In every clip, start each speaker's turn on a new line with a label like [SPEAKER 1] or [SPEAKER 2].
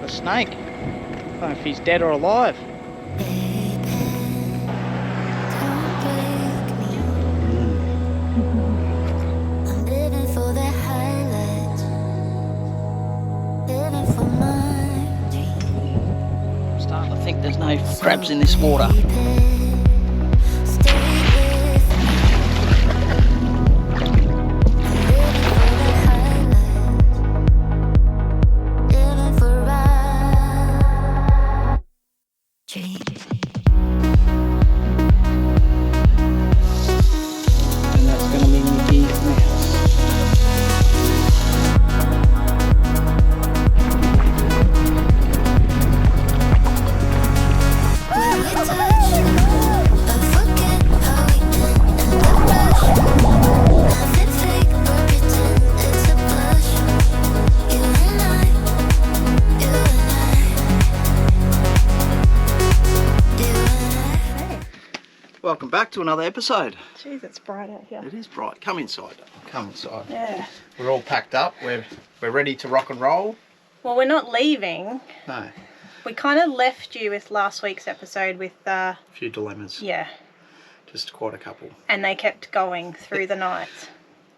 [SPEAKER 1] a snake. I don't know if he's dead or alive. I'm starting to think there's no crabs in this water. Welcome back to another episode.
[SPEAKER 2] Jeez, it's bright out here.
[SPEAKER 1] It is bright. Come inside. Come inside.
[SPEAKER 2] Yeah.
[SPEAKER 1] We're all packed up. We're ready to rock and roll.
[SPEAKER 2] Well, we're not leaving.
[SPEAKER 1] No.
[SPEAKER 2] We kind of left you with last week's episode with
[SPEAKER 1] a few dilemmas.
[SPEAKER 2] Yeah.
[SPEAKER 1] Just quite a couple.
[SPEAKER 2] And they kept going through the night.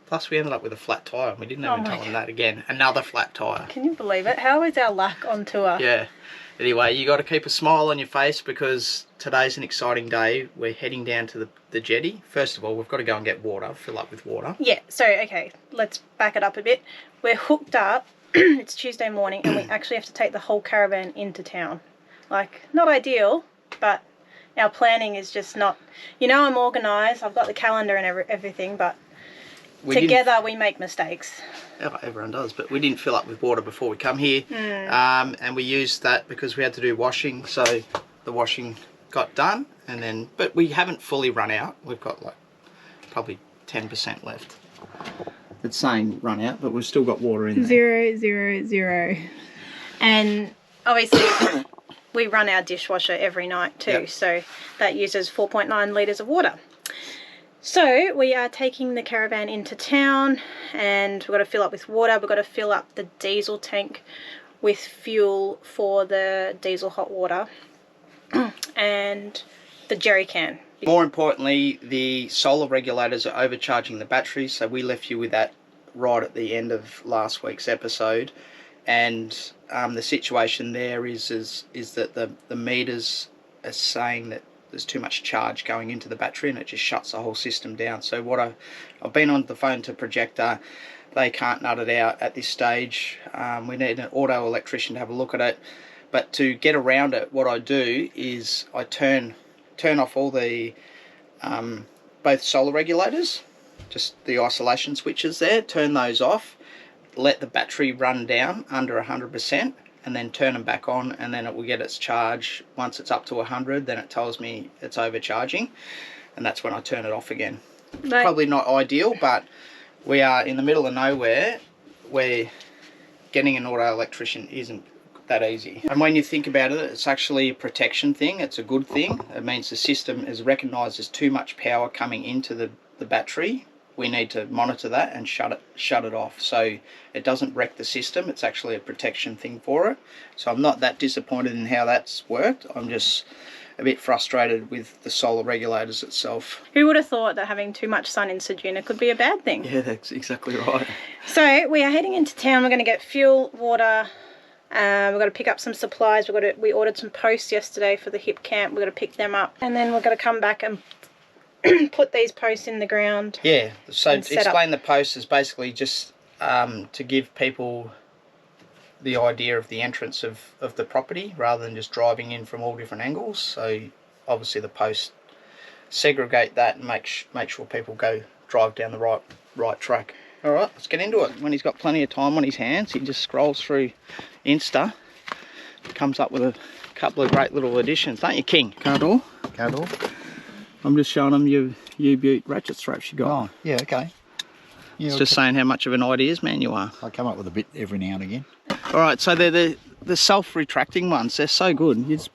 [SPEAKER 1] Plus we ended up with a flat tyre and we didn't even tell them that again. Another flat tyre.
[SPEAKER 2] Can you believe it? How is our luck on tour?
[SPEAKER 1] Yeah. Anyway, you got to keep a smile on your face because today's an exciting day. We're heading down to the jetty. First of all, we've got to go and get water, fill up with water.
[SPEAKER 2] Yeah, so, okay, let's back it up a bit. We're hooked up. It's Tuesday morning and we actually have to take the whole caravan into town. Like, not ideal, but our planning is just not... You know, I'm organised. I've got the calendar and everything, but together we make mistakes.
[SPEAKER 1] Everyone does, but we didn't fill up with water before we come here. And we used that because we had to do washing, so the washing got done, and then but we haven't fully run out. We've got like probably 10% left. It's saying run out, but we've still got water in there.
[SPEAKER 2] 0, 0, 0. And obviously we run our dishwasher every night too, so that uses 4.9 litres of water. So we are taking the caravan into town and we've got to fill up with water. We've got to fill up the diesel tank with fuel for the diesel hot water and the jerry can.
[SPEAKER 1] More importantly, the solar regulators are overcharging the batteries, so we left you with that right at the end of last week's episode. And the situation there is that the meters are saying that there's too much charge going into the battery and it just shuts the whole system down. So what I've been on the phone to Projector. They can't nut it out at this stage. We need an auto electrician to have a look at it. But to get around it, what I do is I turn off all the both solar regulators, just the isolation switches there, turn those off, let the battery run down under 100%, and then turn them back on, and then it will get its charge. Once it's up to 100, then it tells me it's overcharging, and that's when I turn it off again. Probably not ideal, but we are in the middle of nowhere where getting an auto electrician isn't that easy. And when you think about it, it's actually a protection thing. It's a good thing. It means the system is recognised there's too much power coming into the battery. We need to monitor that and shut it off, so it doesn't wreck the system. It's actually a protection thing for it. So I'm not that disappointed in how that's worked. I'm just a bit frustrated with the solar regulators itself.
[SPEAKER 2] Who would have thought that having too much sun in Ceduna could be a bad thing?
[SPEAKER 1] Yeah, that's exactly right.
[SPEAKER 2] So we are heading into town. We're going to get fuel, water. We've got to pick up some supplies. We ordered some posts yesterday for the Hipcamp. We've got to pick them up, and then we're going to come back and put these posts in the ground.
[SPEAKER 1] Yeah, so explain the posts is basically just to give people the idea of the entrance of the property rather than just driving in from all different angles. So obviously the posts segregate that and make sure people drive down the right track. All right, let's get into it. When he's got plenty of time on his hands, he just scrolls through Insta, comes up with a couple of great little additions, don't you, King?
[SPEAKER 3] Cardor.
[SPEAKER 1] I'm just showing him your U-Butte ratchet straps you got.
[SPEAKER 3] Oh, yeah, okay. Yeah,
[SPEAKER 1] it's just saying how much of an ideas man you are.
[SPEAKER 3] I come up with a bit every now and again.
[SPEAKER 1] All right, so they're the self-retracting ones. They're so good. You just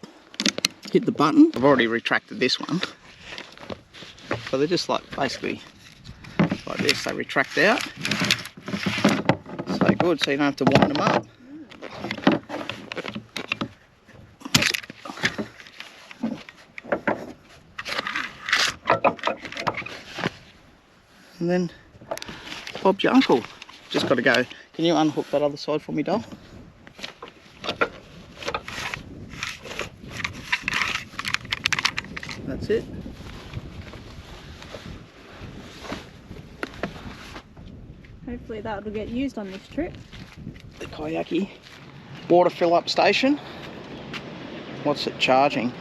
[SPEAKER 1] hit the button. I've already retracted this one. So they're just like basically like this. They retract out. So good, so you don't have to wind them up. and then Bob's your uncle. Just got to go. Can you unhook that other side for me, Dol? That's it.
[SPEAKER 2] Hopefully that will get used on this trip.
[SPEAKER 1] The Kayaki water fill up station. What's it charging?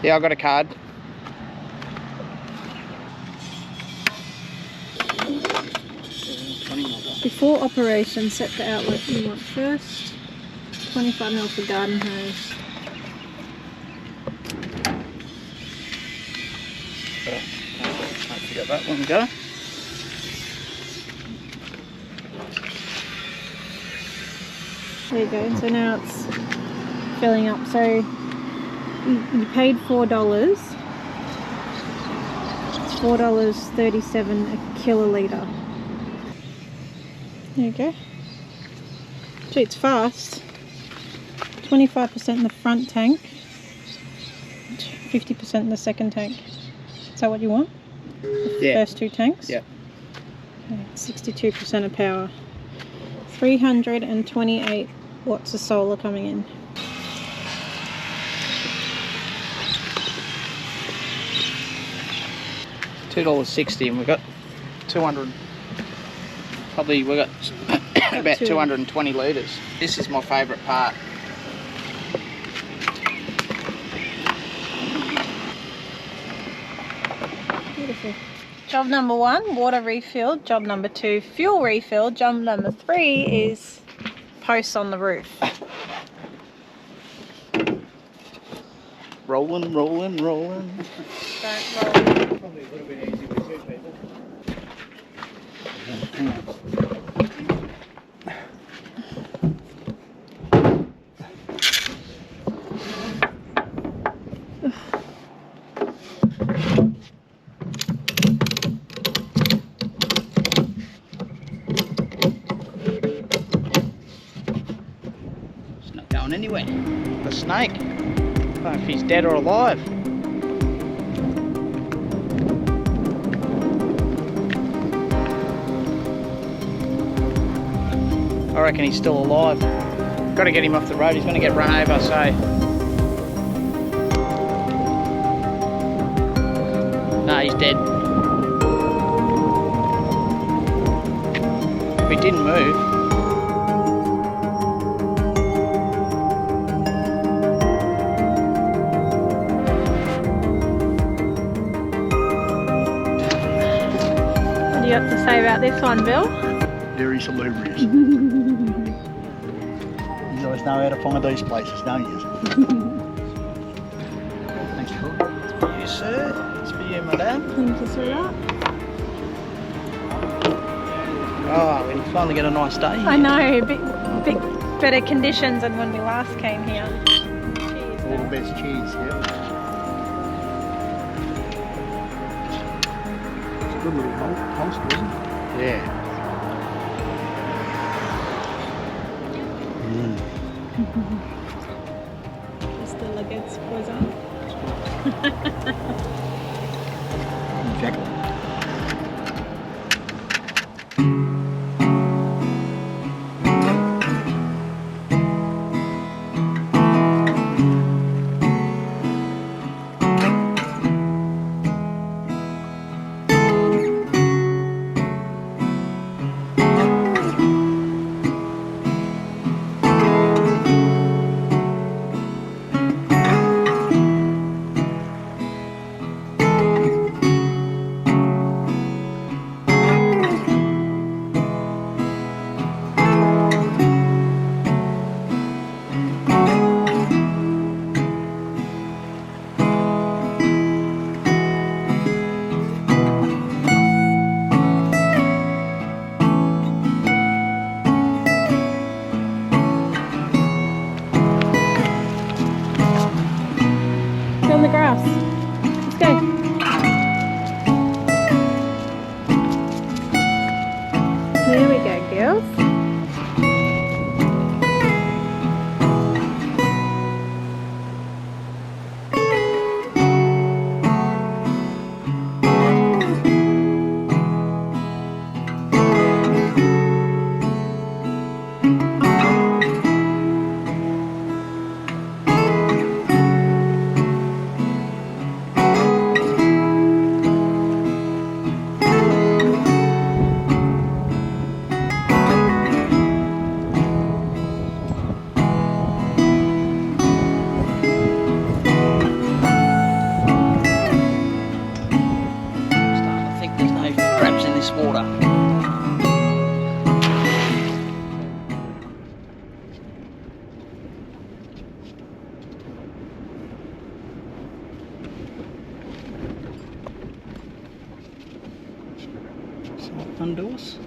[SPEAKER 1] Yeah, I got a card.
[SPEAKER 2] Before operation, set the outlet you want first. 25ml for garden hose.
[SPEAKER 1] Don't forget that one, go.
[SPEAKER 2] There you go, so now it's filling up. So you paid $4. It's $4.37 a kilolitre. There you go. Gee, it's fast. 25% in the front tank, 50% in the second tank. Is that what you want? The first two tanks?
[SPEAKER 1] Yeah.
[SPEAKER 2] Okay, 62% of power. 328 watts of solar coming in.
[SPEAKER 1] $2.60 and we've got 200. Probably we've got about 220 litres. This is my favourite part.
[SPEAKER 2] Beautiful. Job number 1, water refill. Job number 2, fuel refill. Job number 3 is posts on the roof.
[SPEAKER 1] Rolling, rolling, rolling.
[SPEAKER 2] Don't roll.
[SPEAKER 1] Probably a little bit easy with 2 people. It's not going anywhere. The snake. I don't know if he's dead or alive. I reckon he's still alive. Got to get him off the road. He's going to get run over, so. No, he's dead. If he didn't move.
[SPEAKER 2] What do you have to say about this one, Bill?
[SPEAKER 3] Very salubrious. You guys know how to find these places, don't you? Thanks, Troy.
[SPEAKER 1] It's for you, sir. It's for you, madam.
[SPEAKER 2] Thank you, sweetheart.
[SPEAKER 1] Oh, we finally get a nice day.
[SPEAKER 2] I know, bit better conditions than when we last came here. Cheers,
[SPEAKER 3] All the
[SPEAKER 2] Bill.
[SPEAKER 3] best cheese, yeah. It's a good little host, wasn't it?
[SPEAKER 1] Yeah.
[SPEAKER 2] Still a good squizzer.
[SPEAKER 3] Exactly.
[SPEAKER 1] undo us.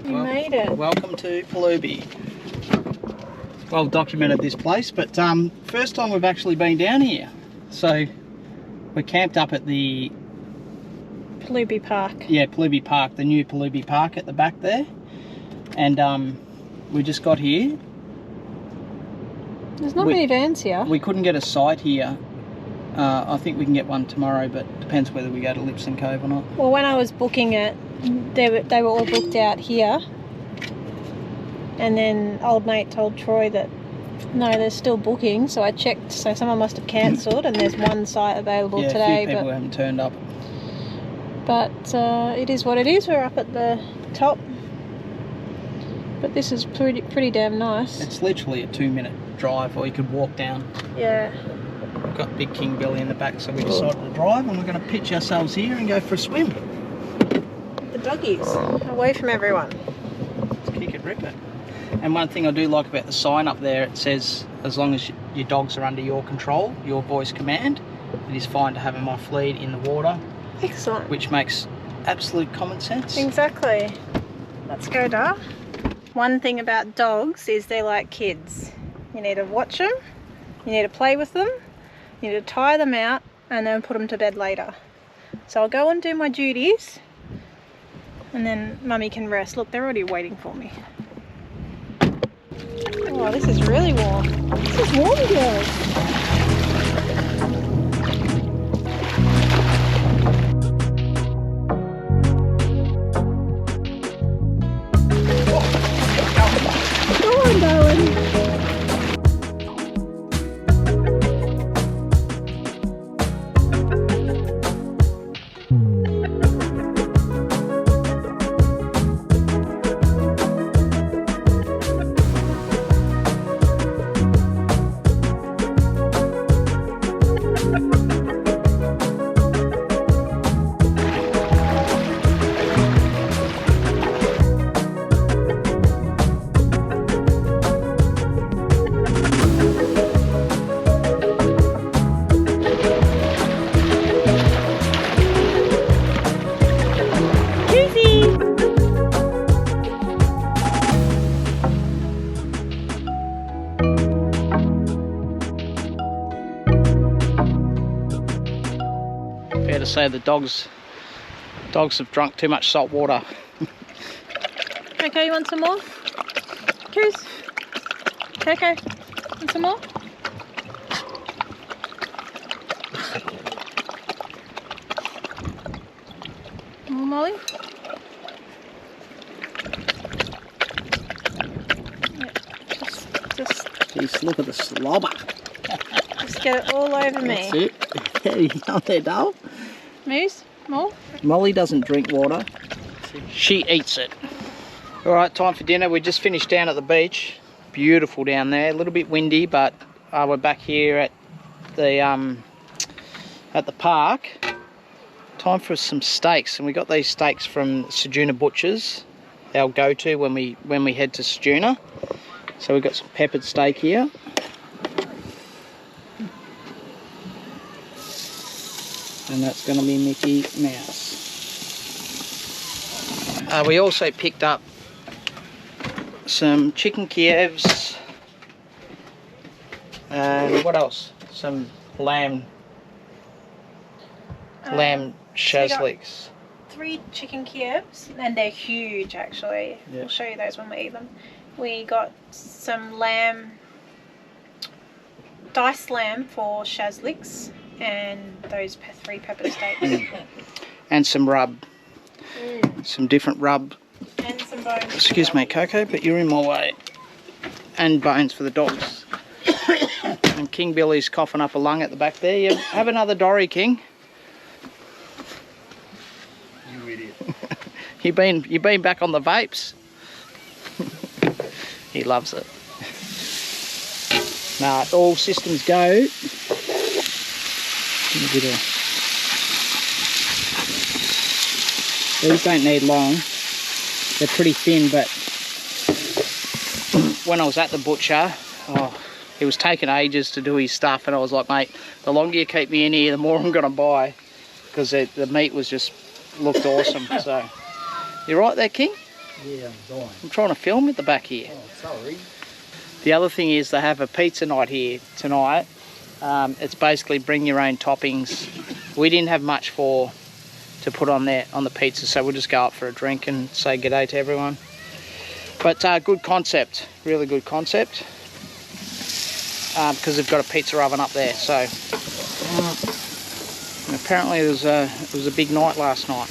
[SPEAKER 2] You made it.
[SPEAKER 1] Welcome to Perlubie. Well documented this place, but first time we've actually been down here. So we're camped up at the
[SPEAKER 2] Perlubie Park.
[SPEAKER 1] Yeah, Perlubie Park, the new Perlubie Park at the back there. And we just got here.
[SPEAKER 2] There's not many vans here.
[SPEAKER 1] We couldn't get a site here. I think we can get one tomorrow, but depends whether we go to Lipson Cove or not.
[SPEAKER 2] Well, when I was booking it, they were all booked out here. And then old mate told Troy that no, there's still booking. So I checked. So someone must have cancelled, and there's one site available today.
[SPEAKER 1] A few people haven't turned up.
[SPEAKER 2] But it is what it is. We're up at the top. But this is pretty damn nice.
[SPEAKER 1] It's literally a 2-minute drive, or you could walk down.
[SPEAKER 2] Yeah.
[SPEAKER 1] We've got big king belly in the back, so we decided to drive, and we're going to pitch ourselves here and go for a swim.
[SPEAKER 2] The doggies, away from everyone.
[SPEAKER 1] Let's kick it, rip it. And one thing I do like about the sign up there, it says as long as your dogs are under your control, your voice command, it is fine to have them off lead in the water.
[SPEAKER 2] Excellent.
[SPEAKER 1] Which makes absolute common sense.
[SPEAKER 2] Exactly. Let's go, Dar. One thing about dogs is they're like kids. You need to watch them, you need to play with them, you need to tie them out and then put them to bed later. So I'll go and do my duties and then Mummy can rest. Look, they're already waiting for me. Oh, this is really warm. This is warm, girls. Go on, darling.
[SPEAKER 1] Fair to say the dogs have drunk too much salt water.
[SPEAKER 2] Okay, you want some more? Coos? Okay, want some more? More, Molly? Yeah, just
[SPEAKER 1] Jeez, look at the slobber.
[SPEAKER 2] Just get it all over me.
[SPEAKER 1] That's it. There you go there, doll.
[SPEAKER 2] Moose? More?
[SPEAKER 1] Molly doesn't drink water. She eats it. Alright, time for dinner. We just finished down at the beach. Beautiful down there. A little bit windy, but we're back here at the park. Time for some steaks, and we got these steaks from Ceduna Butchers. Our go-to when we head to Ceduna. So we've got some peppered steak here. And that's going to be Mickey Mouse. We also picked up some chicken Kievs. And what else? Some lamb shazliks.
[SPEAKER 2] 3 chicken Kievs, and they're huge actually.
[SPEAKER 1] Yeah.
[SPEAKER 2] We'll show you those when we eat them. We got some diced lamb for shazliks, and those 3 pepper steaks.
[SPEAKER 1] And some rub. Some different rub.
[SPEAKER 2] And some bones.
[SPEAKER 1] Excuse me, Coco, but you're in my way. And bones for the dogs. And King Billy's coughing up a lung at the back there. You have another Dory, King.
[SPEAKER 3] You idiot.
[SPEAKER 1] You been back on the vapes? He loves it. Nah, all systems go. These don't need long. They're pretty thin, but when I was at the butcher, He was taking ages to do his stuff, and I was like, mate, the longer you keep me in here, the more I'm going to buy, because the meat was just looked awesome. So, you right there, King?
[SPEAKER 3] Yeah, I'm dying.
[SPEAKER 1] I'm trying to film at the back here.
[SPEAKER 3] Oh, sorry.
[SPEAKER 1] The other thing is they have a pizza night here tonight. It's basically bring your own toppings. We didn't have much to put on there on the pizza, so we'll just go up for a drink and say g'day to everyone. But good concept, really good concept, because they've got a pizza oven up there. So and apparently it was a big night last night.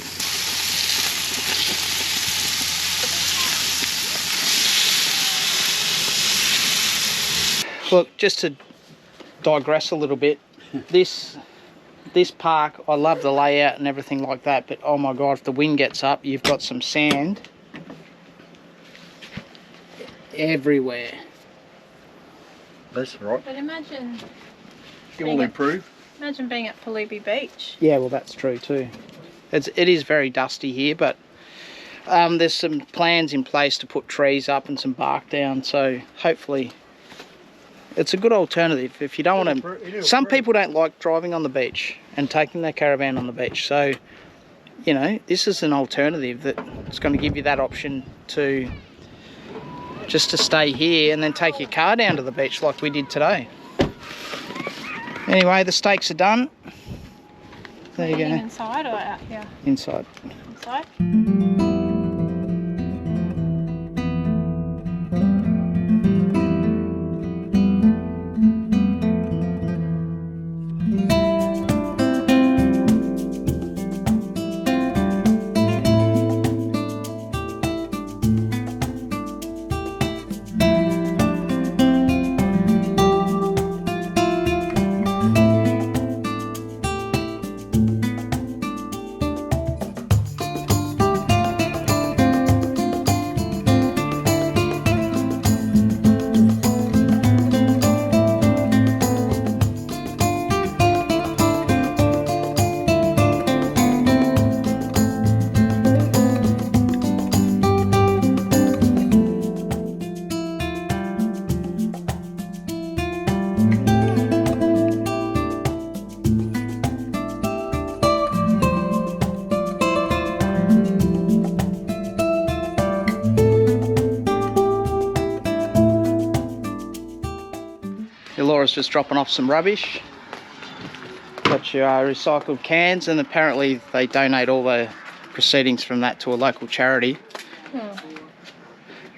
[SPEAKER 1] Look, just to digress a little bit, this park, I love the layout and everything like that, but oh my god, if the wind gets up, you've got some sand everywhere.
[SPEAKER 3] That's right.
[SPEAKER 2] But imagine
[SPEAKER 3] It will improve.
[SPEAKER 2] Imagine being at Perlubie Beach.
[SPEAKER 1] Yeah, well, that's true too. It is very dusty here, but there's some plans in place to put trees up and some bark down, so hopefully it's a good alternative if you don't want to. Some people don't like driving on the beach and taking their caravan on the beach, so you know, this is an alternative that's going to give you that option to just to stay here and then take your car down to the beach like we did today. Anyway, the steaks are done. There you go.
[SPEAKER 2] Inside or out here?
[SPEAKER 1] Inside.
[SPEAKER 2] Inside.
[SPEAKER 1] Laura's just dropping off some rubbish. Got your recycled cans, and apparently they donate all the proceedings from that to a local charity.
[SPEAKER 2] Oh.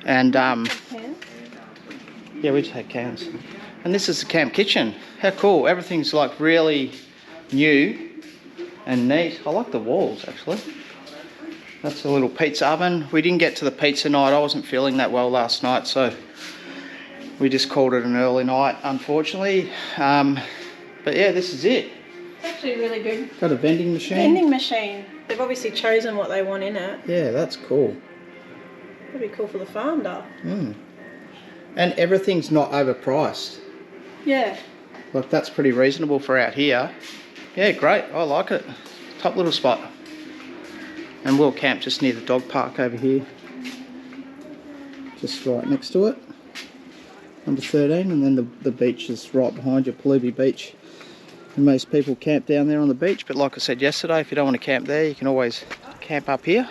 [SPEAKER 1] And
[SPEAKER 2] Cans?
[SPEAKER 1] yeah, we just had cans. And this is the camp kitchen. How cool. Everything's like really new and neat. I like the walls actually. That's a little pizza oven. We didn't get to the pizza night. I wasn't feeling that well last night, so we just called it an early night, unfortunately. But yeah, this is it.
[SPEAKER 2] It's actually really good.
[SPEAKER 1] Got a vending machine.
[SPEAKER 2] Vending machine. They've obviously chosen what they want in it.
[SPEAKER 1] Yeah, that's cool.
[SPEAKER 2] That'd be cool for the farm, though.
[SPEAKER 1] Mm. And everything's not overpriced.
[SPEAKER 2] Yeah.
[SPEAKER 1] Like, that's pretty reasonable for out here. Yeah, great. I like it. Top little spot. And we'll camp just near the dog park over here. Just right next to it. Number 13, and then the beach is right behind you, Perlubie Beach. And most people camp down there on the beach, but like I said yesterday, if you don't want to camp there, you can always camp up here.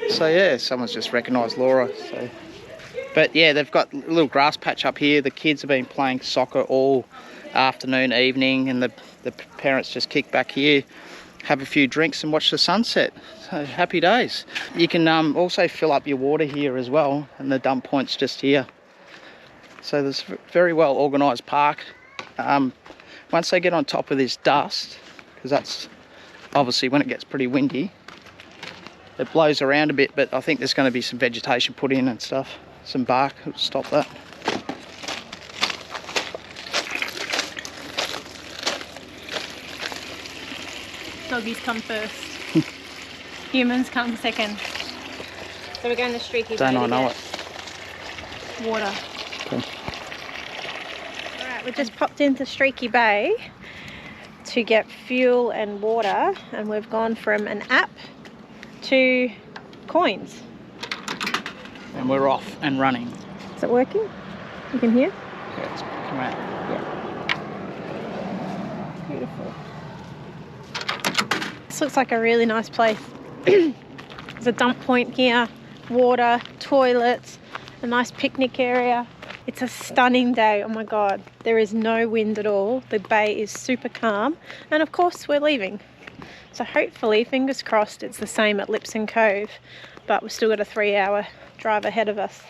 [SPEAKER 1] So yeah, someone's just recognised Laura. So, but yeah, they've got a little grass patch up here. The kids have been playing soccer all afternoon, evening, and the parents just kick back here, have a few drinks and watch the sunset. So happy days. You can also fill up your water here as well, and the dump point's just here. So there's a very well organised park. Once they get on top of this dust, because that's obviously when it gets pretty windy, it blows around a bit, but I think there's going to be some vegetation put in and stuff, some bark to stop that.
[SPEAKER 2] Doggies come first. Humans come second. So we're going to Streaky Bay.
[SPEAKER 1] Don't I know it?
[SPEAKER 2] Water.
[SPEAKER 1] Okay.
[SPEAKER 2] Alright, we just popped into Streaky Bay to get fuel and water, and we've gone from an app to coins.
[SPEAKER 1] And we're off and running.
[SPEAKER 2] Is it working? You can hear?
[SPEAKER 1] Yeah, it's come out.
[SPEAKER 2] Beautiful. This looks like a really nice place. There's a dump point here, water, toilets, a nice picnic area. It's a stunning day. Oh my god, there is no wind at all. The bay is super calm, and of course we're leaving. So hopefully, fingers crossed, it's the same at Lipson Cove, but we've still got a 3-hour drive ahead of us.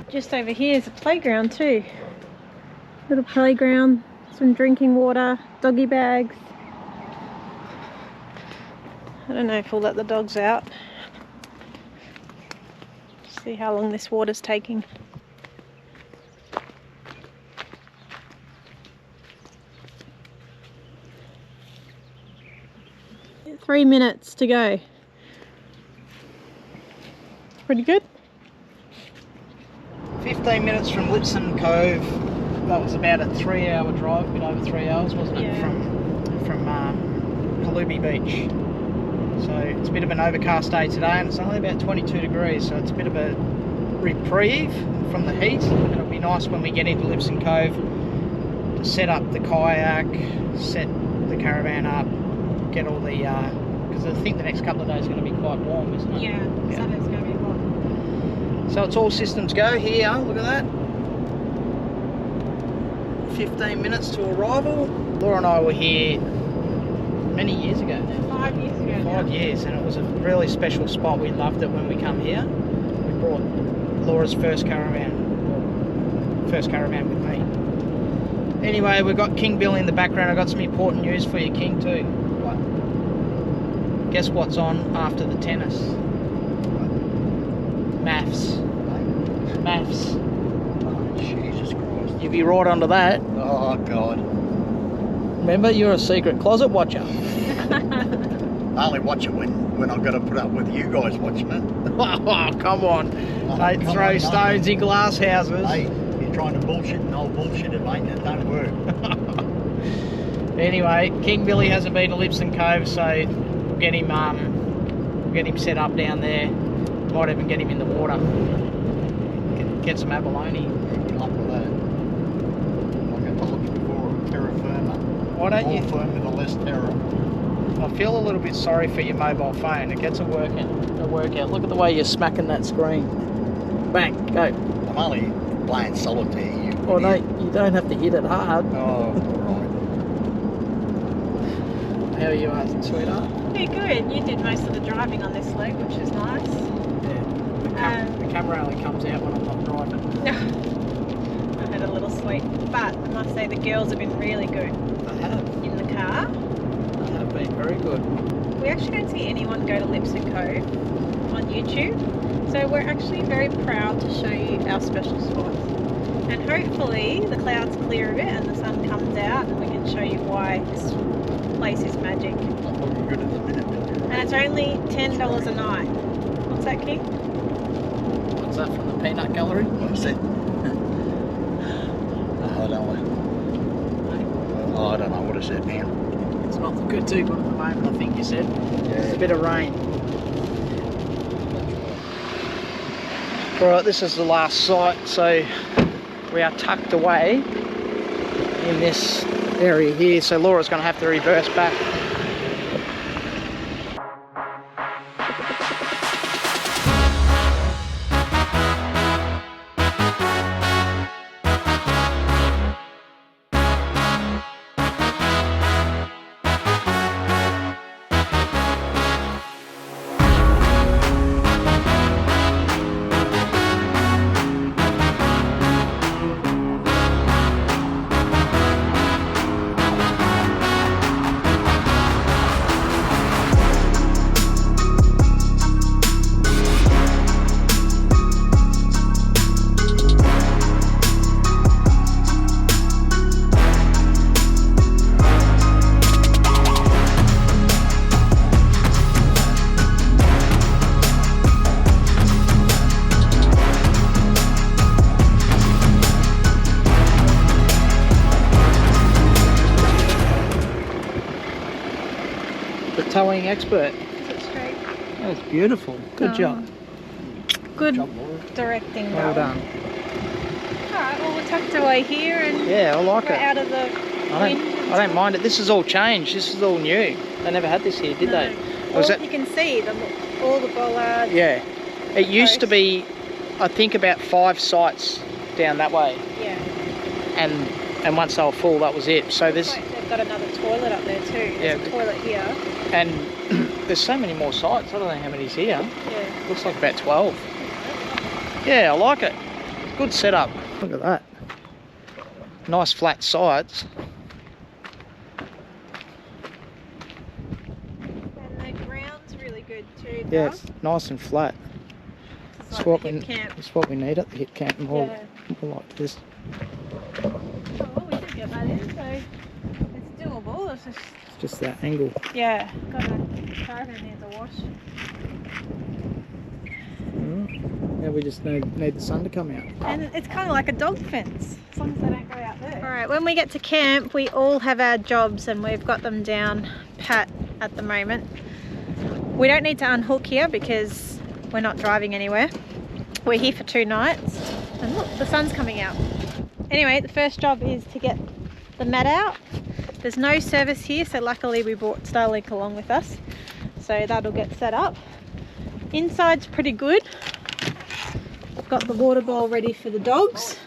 [SPEAKER 2] Just over here is a playground too. Little playground, some drinking water, doggy bags. I don't know if we'll let the dogs out. See how long this water's taking. Yeah, 3 minutes to go. Pretty good.
[SPEAKER 1] 15 minutes from Lipson Cove. That was about a 3-hour drive, a bit over 3 hours, wasn't it?
[SPEAKER 2] Yeah.
[SPEAKER 1] From Perlubie Beach. So it's a bit of an overcast day today, and it's only about 22 degrees, so it's a bit of a reprieve from the heat. And it'll be nice when we get into Lipson Cove to set up the kayak, set the caravan up, get all the because I think the next couple of days are going to be quite warm, isn't it?
[SPEAKER 2] Yeah, Sunday's going to be hot.
[SPEAKER 1] So it's all systems go here, look at that. 15 minutes to arrival. Laura and I were here many years ago now.
[SPEAKER 2] 5 years ago.
[SPEAKER 1] 5 years, and it was a really special spot. We loved it when we come here. We brought Laura's first caravan with me. Anyway, we've got King Bill in the background. I've got some important news for you, King, too. What? Guess what's on after the tennis? Maths. Maths.
[SPEAKER 3] Oh, Jesus Christ.
[SPEAKER 1] You'll be right onto that.
[SPEAKER 3] Oh, God.
[SPEAKER 1] Remember, you're a secret closet watcher.
[SPEAKER 3] I only watch it when I've got to put up with you guys watching it.
[SPEAKER 1] Oh, come on. Don't
[SPEAKER 3] come
[SPEAKER 1] throw
[SPEAKER 3] on,
[SPEAKER 1] stones in glass houses.
[SPEAKER 3] Hey, you're trying to bullshit and I'll bullshit it, mate. It don't work.
[SPEAKER 1] Anyway, King Billy hasn't been to Lipson Cove, so we'll get him set up down there. Might even get him in the water. Get some abalone.
[SPEAKER 3] Good luck with that. Like I told you before, terra firma.
[SPEAKER 1] Why don't you?
[SPEAKER 3] More firm with a less terror.
[SPEAKER 1] I feel a little bit sorry for your mobile phone. It gets a workout. Look at the way you're smacking that screen. Bang, go.
[SPEAKER 3] I'm only playing solitaire, you
[SPEAKER 1] Oh no,
[SPEAKER 3] idiot.
[SPEAKER 1] you don't have to hit it hard.
[SPEAKER 3] Oh, alright.
[SPEAKER 1] How are you, sweetheart?
[SPEAKER 2] Yeah, good. You did most of the driving on this leg, which is nice.
[SPEAKER 1] Yeah. The camera only comes out when I'm not driving.
[SPEAKER 2] I had a little sleep, but I must say the girls have been really good
[SPEAKER 1] They have.
[SPEAKER 2] in the car.
[SPEAKER 1] They have been very good.
[SPEAKER 2] We actually don't see anyone go to Lipson Cove on YouTube, so we're actually very proud to show you our special spots. And hopefully the clouds clear a bit and the sun comes out and we can show you why this place is magic.
[SPEAKER 3] Not looking good at the minute.
[SPEAKER 2] And it's only $10 a night. What's that, King?
[SPEAKER 1] What's that from the peanut gallery?
[SPEAKER 3] What is it? I don't know. Oh, I don't know what is it now.
[SPEAKER 1] It's not looking too good at the moment, I think you said. There's a bit of rain. Alright, this is the last site, so we are tucked away in this area here, so Laura's going to have to reverse back. refueling expert.
[SPEAKER 2] Is it straight?
[SPEAKER 1] That was beautiful. Good job.
[SPEAKER 2] Good
[SPEAKER 3] Job, Laura.
[SPEAKER 2] directing.
[SPEAKER 1] Well done.
[SPEAKER 2] Alright, well we're tucked away here and
[SPEAKER 1] Yeah, I like
[SPEAKER 2] we're
[SPEAKER 1] it.
[SPEAKER 2] out of the wind.
[SPEAKER 1] I don't mind it. This is all changed. This is all new. They never had this here, did they? Was it?
[SPEAKER 2] You can see all the bollards.
[SPEAKER 1] Yeah. It used to be, I think, about 5 sites down that way.
[SPEAKER 2] Yeah.
[SPEAKER 1] And once they were full, that was it. So there's...
[SPEAKER 2] Like they've got another toilet up there too. There's a toilet here.
[SPEAKER 1] And there's so many more sites. I don't know how many's here.
[SPEAKER 2] Yeah.
[SPEAKER 1] Looks like about 12. Yeah, I like it. Good setup. Look at that. Nice flat sides.
[SPEAKER 2] And the ground's really good too.
[SPEAKER 1] Yeah, it's nice and flat.
[SPEAKER 2] It's like the Hipcamp.
[SPEAKER 1] That's what we need at the Hipcamp. More like this.
[SPEAKER 2] Oh, well, we did get that in, so it's doable. It's
[SPEAKER 1] just that angle.
[SPEAKER 2] Yeah, got a caravan there to wash.
[SPEAKER 1] Now we just need the sun to come out.
[SPEAKER 2] And it's kind of like a dog fence, as long as they don't go out there. Alright, when we get to camp, we all have our jobs and we've got them down pat at the moment. We don't need to unhook here because we're not driving anywhere. We're here for 2 nights. And look, the sun's coming out. Anyway, the first job is to get the mat out. There's no service here, so luckily we brought Starlink along with us. So that'll get set up. Inside's pretty good. I've got the water bowl ready for the dogs.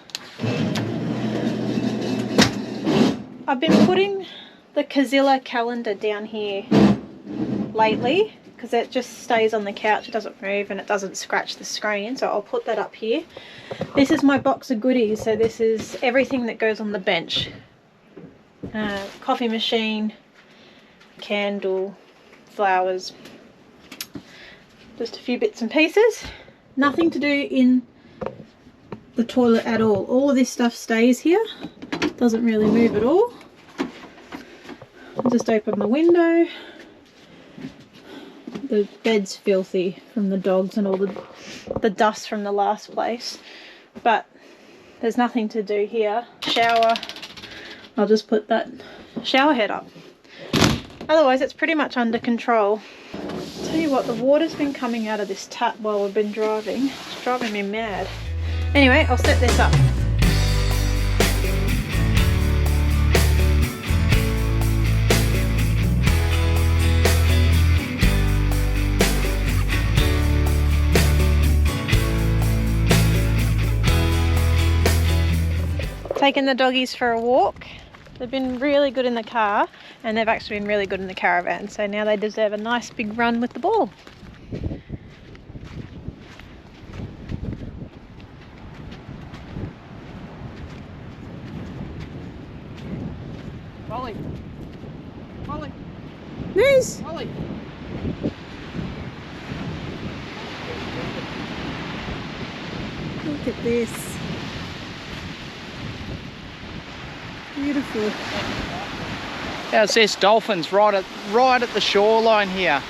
[SPEAKER 2] I've been putting the Ceduna calendar down here lately because it just stays on the couch, it doesn't move and it doesn't scratch the screen, so I'll put that up here. This is my box of goodies, so this is everything that goes on the bench. Coffee machine, candle, flowers, just a few bits and pieces. Nothing to do in the toilet at all. All of this stuff stays here, doesn't really move at all. I'll just open the window. The bed's filthy from the dogs and all the dust from the last place, but there's nothing to do here. Shower, I'll just put that shower head up. Otherwise it's pretty much under control. Tell you what, the water's been coming out of this tap while we've been driving. It's driving me mad. Anyway, I'll set this up. Taking the doggies for a walk. They've been really good in the car and they've actually been really good in the caravan, so now they deserve a nice big run with the ball.
[SPEAKER 1] Molly. Molly.
[SPEAKER 2] Nice.
[SPEAKER 1] Molly.
[SPEAKER 2] Look at this. Beautiful.
[SPEAKER 1] How's this? Dolphins right at the shoreline here.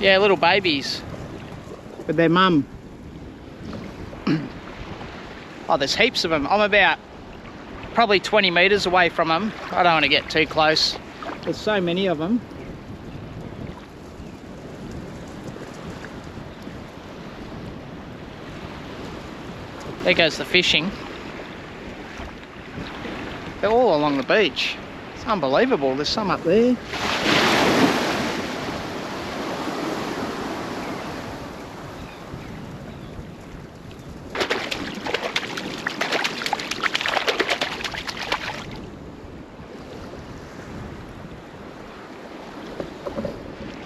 [SPEAKER 1] Yeah, little babies with their mum. Oh, there's heaps of them. I'm about probably 20 metres away from them. I don't want to get too close. There's so many of them. There goes the fishing. They're all along the beach. It's unbelievable. There's some up there.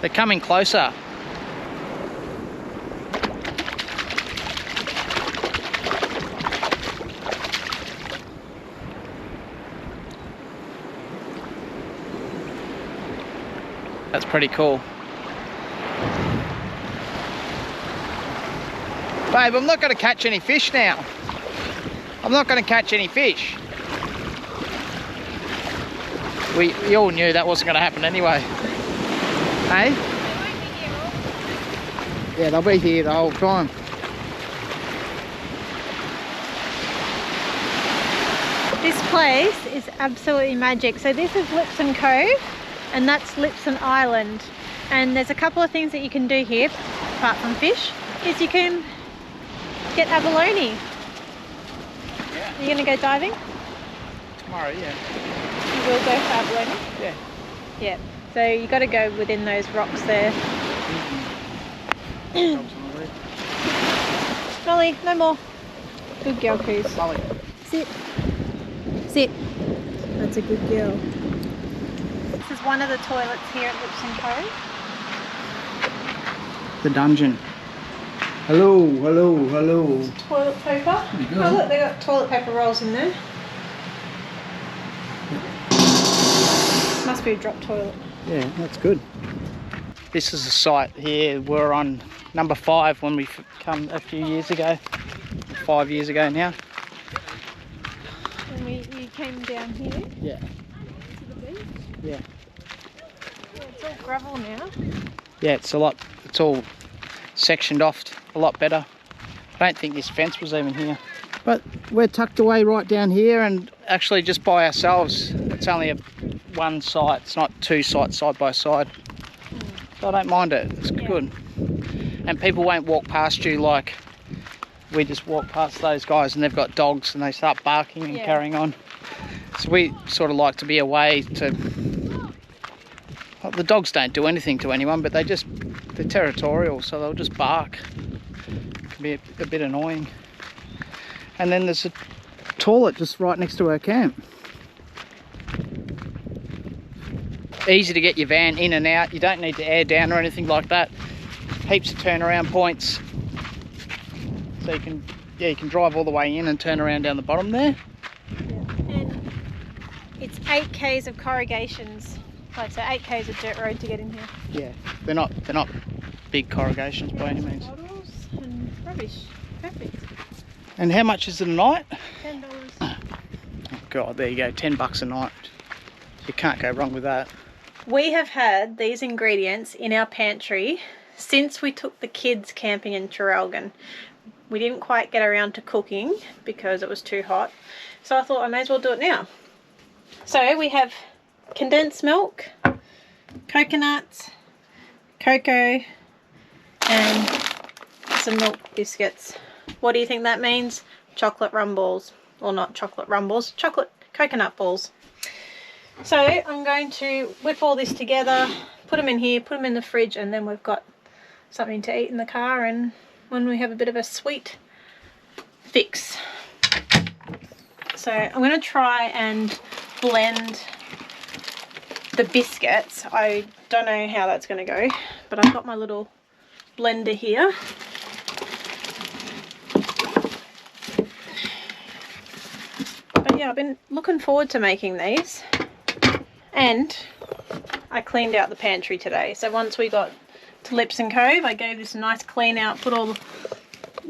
[SPEAKER 1] They're coming closer. That's pretty cool. Babe, I'm not going to catch any fish now. I'm I'm not going to catch any fish. We all knew that wasn't going to happen anyway. Hey? Yeah, they'll be here the whole time.
[SPEAKER 2] This place is absolutely magic. So this is Lipson Cove and that's Lipson Island. And there's a couple of things that you can do here, apart from fish, is you can get abalone.
[SPEAKER 1] Yeah.
[SPEAKER 2] Are you going to go diving?
[SPEAKER 1] Tomorrow, yeah.
[SPEAKER 2] You will go for abalone?
[SPEAKER 1] Yeah.
[SPEAKER 2] Yeah. So you got to go within those rocks there. Molly, no more. Good girl, Coos.
[SPEAKER 1] Molly.
[SPEAKER 2] Sit. Sit. That's a good girl. This is one of the toilets here at Lipson Cove.
[SPEAKER 1] The dungeon. Hello, hello, hello.
[SPEAKER 2] Toilet paper. Oh look, they got toilet paper rolls in there. Must be a drop toilet.
[SPEAKER 1] Yeah, that's good. This is the site here. We're on number 5 when we come a few years ago. 5 years ago now.
[SPEAKER 2] And you came down here
[SPEAKER 1] Yeah.
[SPEAKER 2] to the beach.
[SPEAKER 1] Yeah.
[SPEAKER 2] Yeah, it's all gravel now.
[SPEAKER 1] Yeah, it's all sectioned off a lot better. I don't think this fence was even here. But we're tucked away right down here and actually just by ourselves. It's only one site, it's not 2 sites side by side. So I don't mind it, it's good. And people won't walk past you like we just walk past those guys and they've got dogs and they start barking and carrying on. So we sort of like to be away to... Well, the dogs don't do anything to anyone, but they're territorial, so they'll just bark. It can be a bit annoying. And then there's a toilet just right next to our camp. Easy to get your van in and out. You don't need to air down or anything like that. Heaps of turnaround points. So you can drive all the way in and turn around down the bottom there.
[SPEAKER 2] Yeah. And it's 8 k's of corrugations. Like so 8 k's of dirt road to get in here.
[SPEAKER 1] Yeah, they're not big corrugations by any means.
[SPEAKER 2] Bottles and rubbish. Perfect.
[SPEAKER 1] And how much is it a night?
[SPEAKER 2] $10.
[SPEAKER 1] Oh God, there you go, $10 a night. You can't go wrong with that.
[SPEAKER 2] We have had these ingredients in our pantry since we took the kids camping in Traralgon. We didn't quite get around to cooking because it was too hot. So I thought I may as well do it now. So we have condensed milk, coconuts, cocoa, and some milk biscuits. What do you think that means? Chocolate rum balls. Or not chocolate rum balls, chocolate coconut balls. So I'm going to whip all this together, put them in here, put them in the fridge, and then we've got something to eat in the car and when we have a bit of a sweet fix. So I'm going to try and blend the biscuits. I don't know how that's going to go, but I've got my little blender here. But yeah, I've been looking forward to making these. And I cleaned out the pantry today. So once we got to Lipson Cove, I gave this a nice clean out, put all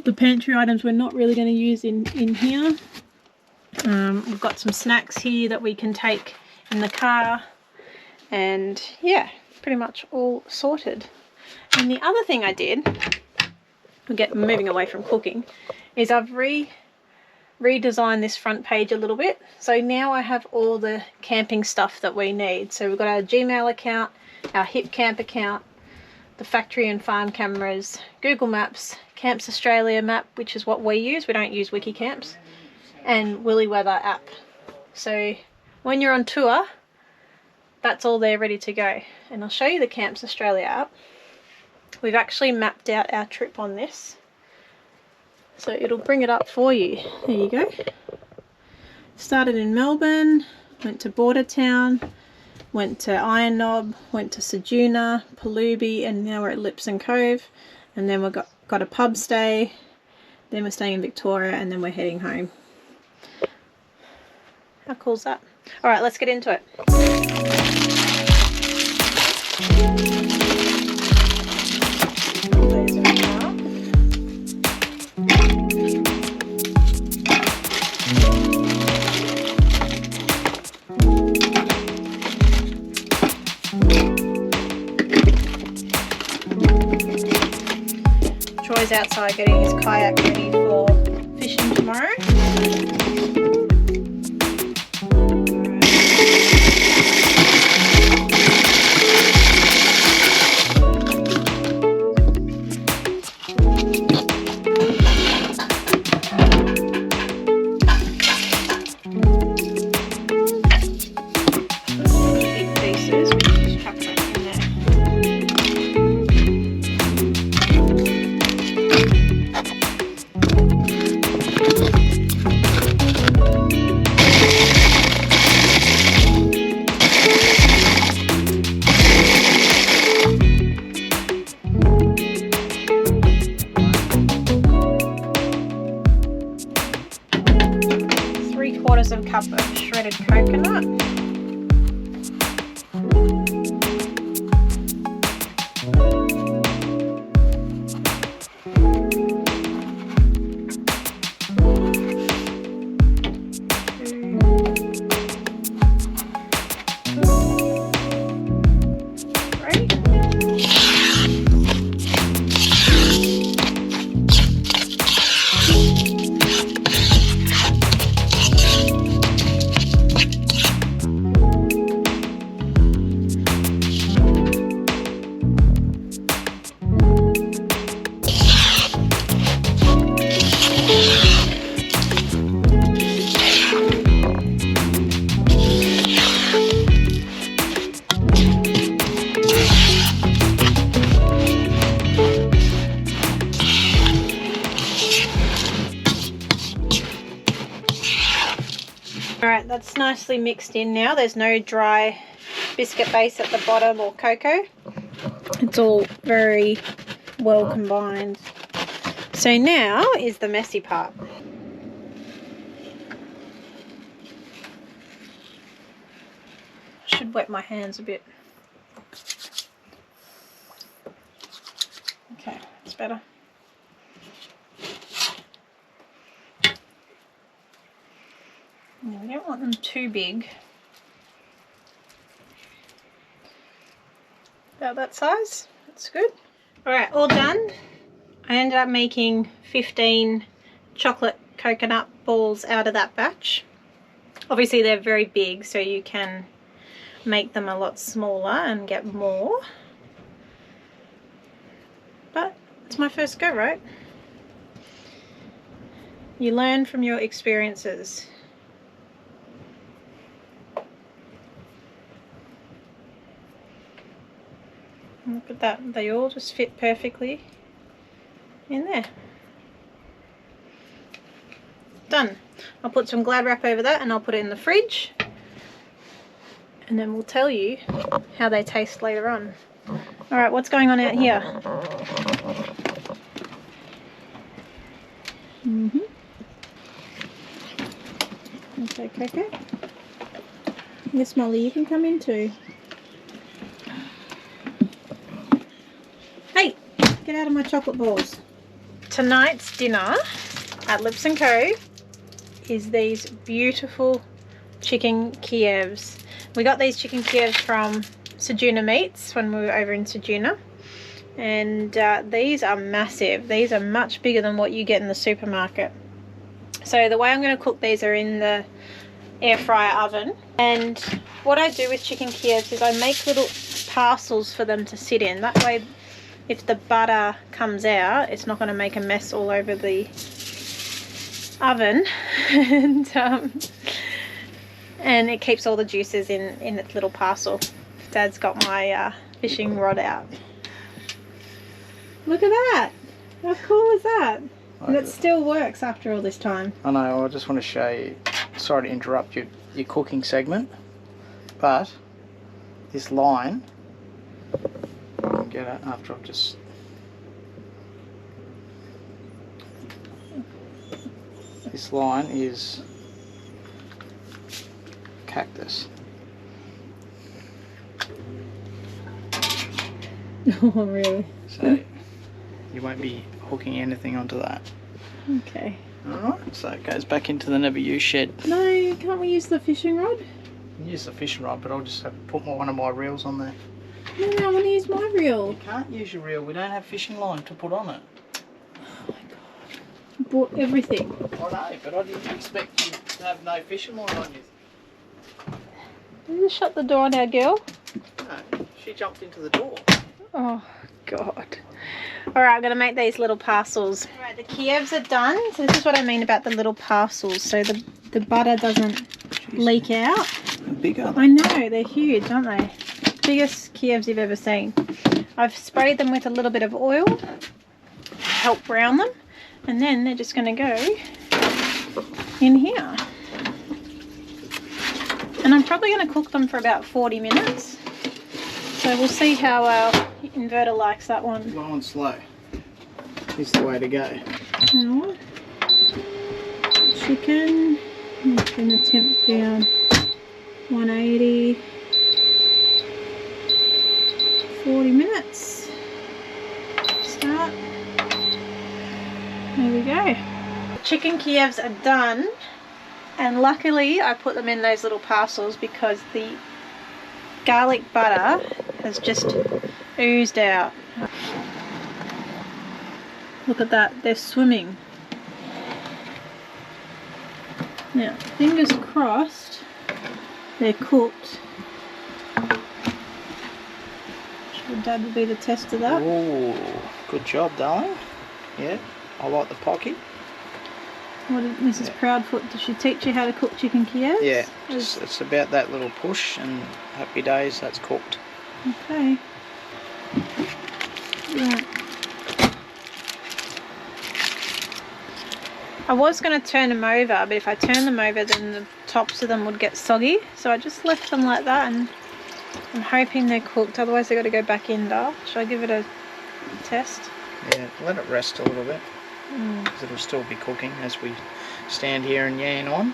[SPEAKER 2] the pantry items we're not really going to use in here. We've got some snacks here that we can take in the car. And yeah, pretty much all sorted. And the other thing I did, moving away from cooking, is I've redesigned this front page a little bit. So now I have all the camping stuff that we need. So we've got our Gmail account, our Hipcamp account, the factory and farm cameras, Google Maps, Camps Australia map, which is what we use. We don't use Wikicamps, and Willy Weather app. So when you're on tour, that's all there ready to go. And I'll show you the Camps Australia app. We've actually mapped out our trip on this. So it'll bring it up for you. There you go. Started in Melbourne, went to Bordertown, went to Iron Knob, went to Ceduna, Perlubie, and now we're at Lipson Cove. And then we've got a pub stay, then we're staying in Victoria, and then we're heading home. How cool is that? Alright, let's get into it. Dad's outside getting his kayak ready for fishing tomorrow. 3/4 cup of shredded coconut. Alright, that's nicely mixed in now. There's no dry biscuit base at the bottom or cocoa. It's all very well combined. So now is the messy part. Should wet my hands a bit. Okay, it's better. We don't want them too big. About that size. That's good. Alright, all done. I ended up making 15 chocolate coconut balls out of that batch. Obviously they're very big, so you can make them a lot smaller and get more. But it's my first go, right? You learn from your experiences. Look at that, they all just fit perfectly in there. Done. I'll put some Glad wrap over that and I'll put it in the fridge. And then we'll tell you how they taste later on. Alright, what's going on out here? Okay, Coco. Yes, Molly, you can come in too. Hey, get out of my chocolate balls. Tonight's dinner at Lipson Cove is these beautiful chicken Kievs. We got these chicken Kievs from Ceduna Meats when we were over in Ceduna. And these are massive. These are much bigger than what you get in the supermarket. So the way I'm going to cook these are in the air fryer oven. And what I do with chicken Kievs is I make little parcels for them to sit in. That way, if the butter comes out, it's not going to make a mess all over the oven. And it keeps all the juices in its little parcel. Dad's got my fishing rod out. Look at that! How cool is that? And it still works after all this time.
[SPEAKER 1] I know, I just want to show you, sorry to interrupt your cooking segment, but this line, I can get it after I've just... This line is cactus.
[SPEAKER 2] Oh, really?
[SPEAKER 1] So you won't be hooking anything onto that.
[SPEAKER 2] Okay.
[SPEAKER 1] Alright, so it goes back into the never used shed.
[SPEAKER 2] No, can't we use the fishing rod?
[SPEAKER 1] You can use the fishing rod, but I'll just have to put one of my reels on there.
[SPEAKER 2] No, I want to use my reel.
[SPEAKER 1] You can't use your reel, we don't have fishing line to put on it.
[SPEAKER 2] Bought everything.
[SPEAKER 1] I know, but I didn't expect you to have no fishing line on you.
[SPEAKER 2] Did you shut the door now, girl?
[SPEAKER 1] No, she jumped into the door.
[SPEAKER 2] Oh, God. Alright, I'm going to make these little parcels. Alright, the Kievs are done. So this is what I mean about the little parcels. So the butter doesn't leak out.
[SPEAKER 1] They're big, aren't they?
[SPEAKER 2] I know, they're huge, aren't they? Biggest Kievs you've ever seen. I've sprayed them with a little bit of oil to help brown them. And then they're just going to go in here. And I'm probably going to cook them for about 40 minutes. So we'll see how our inverter likes that one.
[SPEAKER 1] Low and slow is the way to go.
[SPEAKER 2] Now, chicken, I'm going to temp down 180, 40 minutes. Start. There we go. Chicken Kievs are done, and luckily I put them in those little parcels because the garlic butter has just oozed out. Look at that, they're swimming. Now, fingers crossed, they're cooked. Sure Dad will be the test of that.
[SPEAKER 1] Oh, good job, darling. Yeah, I like the pocky.
[SPEAKER 2] What did Mrs. Proudfoot, did she teach you how to cook chicken Kievs?
[SPEAKER 1] Yeah, it's about that little push and happy days, that's cooked.
[SPEAKER 2] Okay. Right. I was going to turn them over, but if I turn them over then the tops of them would get soggy. So I just left them like that, and I'm hoping they're cooked, otherwise they've got to go back in there. Should I give it a test?
[SPEAKER 1] Yeah, let it rest a little bit. Because it'll still be cooking as we stand here and yan on.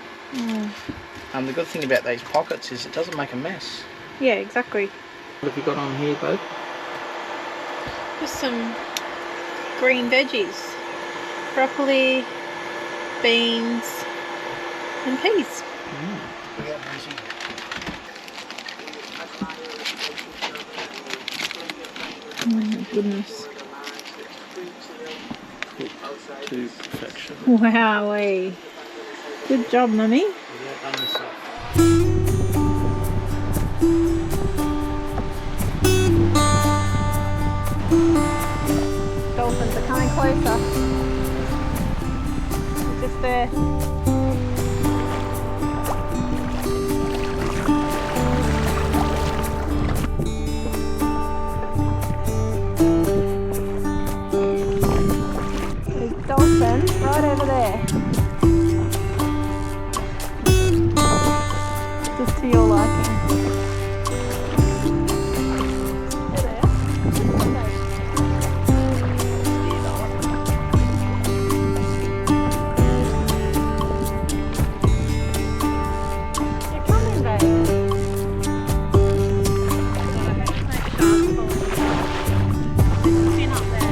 [SPEAKER 1] The good thing about these pockets is it doesn't make a mess.
[SPEAKER 2] Yeah, exactly.
[SPEAKER 1] What have you got on here, babe?
[SPEAKER 2] Just some green veggies. Broccoli, beans and peas. Oh my goodness.
[SPEAKER 1] To perfection.
[SPEAKER 2] Wowee. Good job, Mummy. Dolphins are coming closer. They're just there. Dolphin right over there. Just to your liking. They're there. You're coming, babe. Pin up there.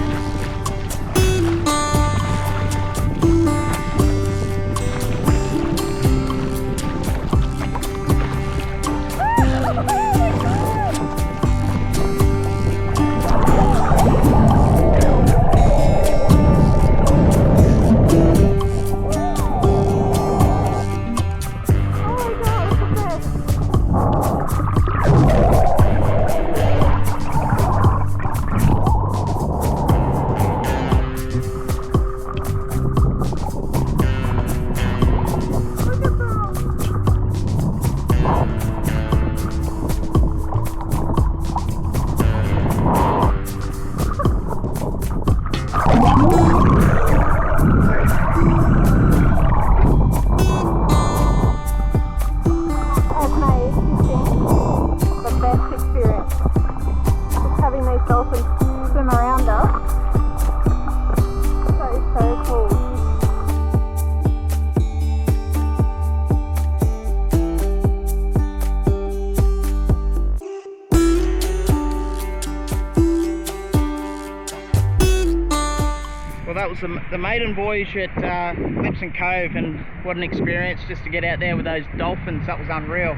[SPEAKER 1] That was the maiden voyage at Lipson Cove, and what an experience just to get out there with those dolphins. That was unreal.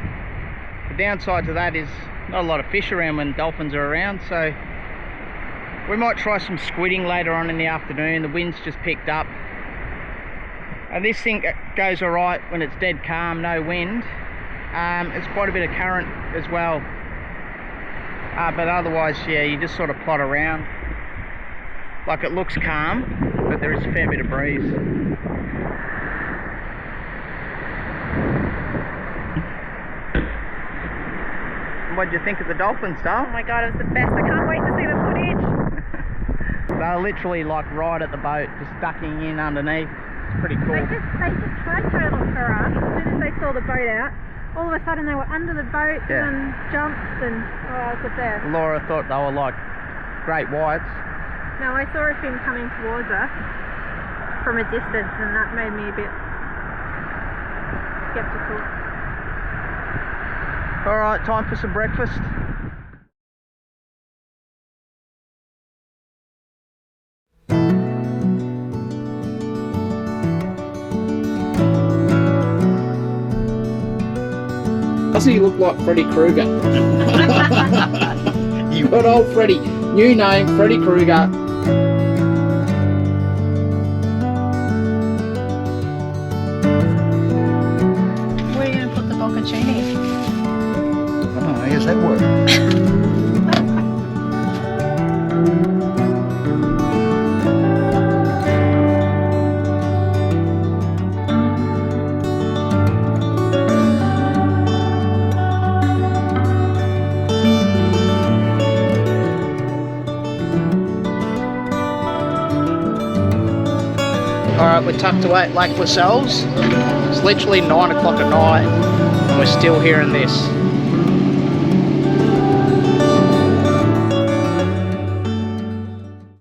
[SPEAKER 1] The downside to that is not a lot of fish around when dolphins are around, so we might try some squidding later on in the afternoon. The wind's just picked up, This thing goes all right when it's dead calm, no wind. It's quite a bit of current as well. But otherwise, yeah, you just sort of plod around. Like, it looks calm, but there is a fair bit of breeze. What did you think of the dolphins, Dale?
[SPEAKER 2] Oh my god, it was the best. I can't wait to see the footage.
[SPEAKER 1] They're literally like right at the boat, just ducking in underneath. It's pretty cool.
[SPEAKER 2] They just hightailed for us as soon as they saw the boat out. All of a sudden they were under the boat doing jumps and it was the best.
[SPEAKER 1] Laura thought they were like great whites.
[SPEAKER 2] No, I saw a fin coming towards us from a distance and that made me a bit skeptical.
[SPEAKER 1] Alright, time for some breakfast. Doesn't he look like Freddy Krueger? Good old Freddy. New name, Freddy Krueger.
[SPEAKER 2] Where are you going to put the bocconcini?
[SPEAKER 3] I don't know, how does that work?
[SPEAKER 1] Alright, we're tucked away at Lake Lascelles. It's literally 9 o'clock at night and we're still hearing this.